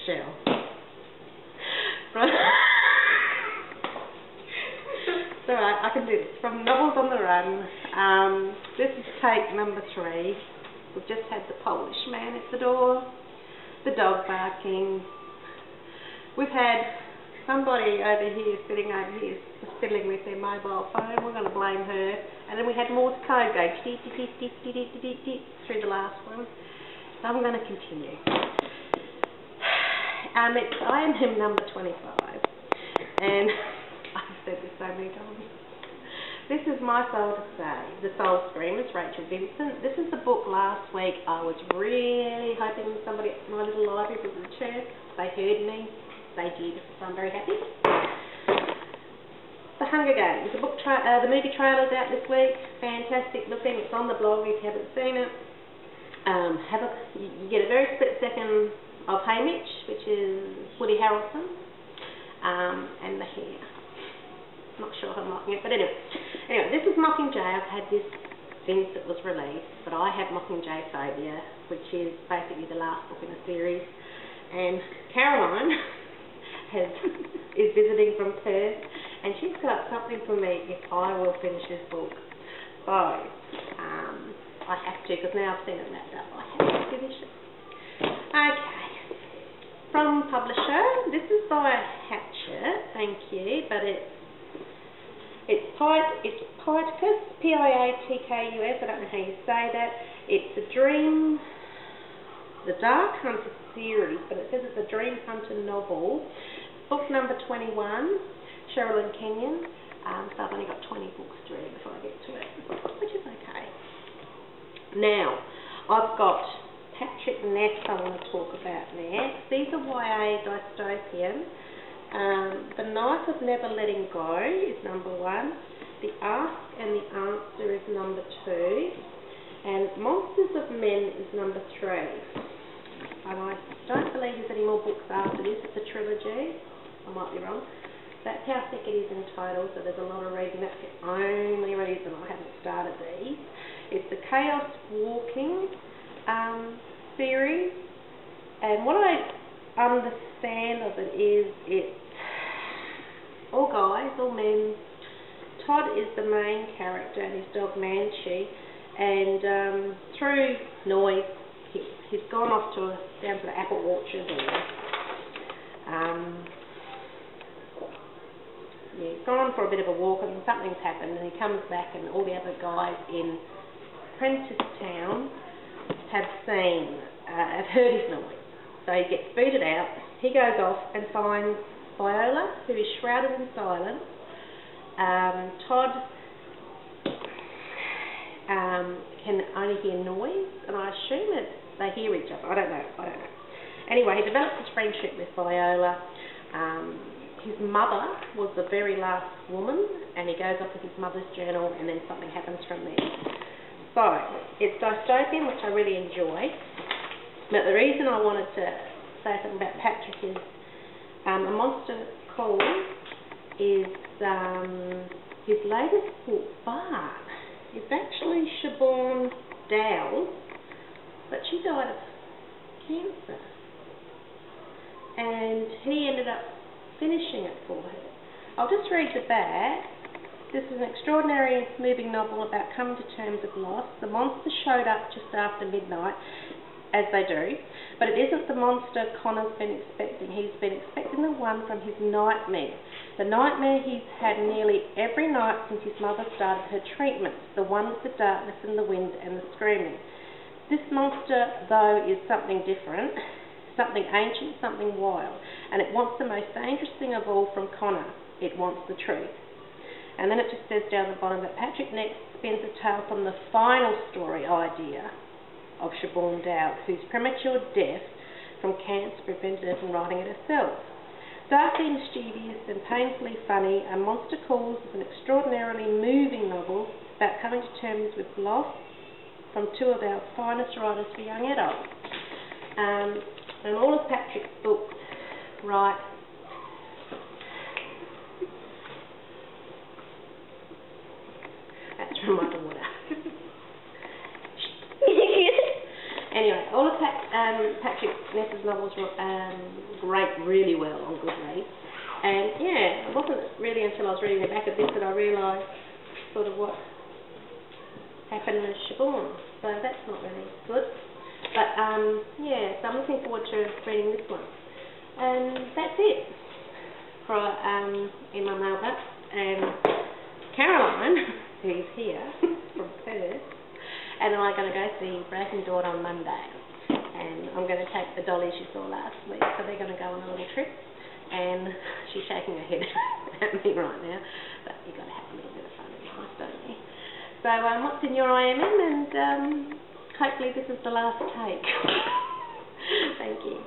shell. It's alright, I can do this. From Novels on the Run. This is take number 3. We've just had the Polish man at the door, the dog barking. We've had somebody over here sitting over here fiddling with their mobile phone. We're going to blame her. And then we had Morse code go through the last one. So I'm going to continue. I am him number 25. And I've said this so many times. This is My Soul to Say, The Soul Screamers, Rachel Vincent. This is the book last week. I was really hoping somebody at my little library would return. They heard me. They did, so I'm very happy. The Hunger Games. The movie trailer's out this week. Fantastic looking. It's on the blog if you haven't seen it. You get a very split second of Haymitch, which is Woody Harrelson, and the hair. Not sure how I'm liking it, but anyway, this is Mockingjay. I've had this since it was released, but I have Mockingjay Phobia, which is basically the last book in the series, and Caroline is visiting from Perth, and she's got something for me if I will finish this book. So, I have to, because now I've seen it wrapped up, I have to finish it. Okay. From publisher, this is by Hatchet, thank you, but it's Piatkus, P-I-A-T-K-U-S, I don't know how you say that. It's the Dark Hunter series, but it says it's a Dream Hunter novel. Book number 21, Cheryl and Kenyon. So I've only got 20 books to read before I get to it, which is okay. Now, I've got Patrick Ness I want to talk about next. These are YA dystopian. The Knife of Never Letting Go is number 1. The Ask and the Answer is number 2. And Monsters of Men is number 3. And I don't believe there's any more books after this. It's a trilogy. I might be wrong. That's how thick it is in total, so there's a lot of reading. That's the only reason I haven't started these. It's the Chaos Walking series. And what I understand of it is it's all guys, all men. Todd is the main character and his dog Manchi, and through noise he's gone off down to the apple orchard, he's gone for a bit of a walk and something's happened, and he comes back and all the other guys in Prentice Town have heard his noise. So he gets booted out. He goes off and finds Viola, who is shrouded in silence. Todd can only hear noise, and I assume that they hear each other. I don't know. Anyway, he develops his friendship with Viola. His mother was the very last woman, and he goes off with his mother's journal, and then something happens from there. So, it's dystopian, which I really enjoy. But the reason I wanted to say something about Patrick is A Monster Calls is his latest book, but it's actually Siobhan Dowles, but she died of cancer. And he ended up finishing it for her. I'll just read the back. This is an extraordinary moving novel about coming to terms with loss. The monster showed up just after midnight, as they do, but it isn't the monster Connor's been expecting. He's been expecting the one from his nightmare. The nightmare he's had nearly every night since his mother started her treatments, the one with the darkness and the wind and the screaming. This monster, though, is something different, something ancient, something wild, and it wants the most dangerous thing of all from Connor. It wants the truth. And then it just says down the bottom that Patrick next spins a tale from the final story idea of Siobhan Dowd, whose premature death from cancer prevented her from writing it herself. Darkly mischievous and painfully funny, A Monster Calls is an extraordinarily moving novel about coming to terms with loss from two of our finest writers for young adults. And all of Patrick's books write that's from my daughter. Anyway, all of Patrick Ness's novels rate really well on Goodreads. And yeah, it wasn't really until I was reading the back of this that I realised sort of what happened with Siobhan. So that's not really good. But yeah, so I'm looking forward to reading this one. And that's it for in my mailbox. And Caroline, who's here from Perth, and I'm going to go see Brad and Dawn on Monday. And I'm going to take the dolly she saw last week, so they're going to go on a little trip. And she's shaking her head at me right now, but you've got to have a little bit of fun in life, don't you? So what's in your IMM, and hopefully this is the last take. Thank you.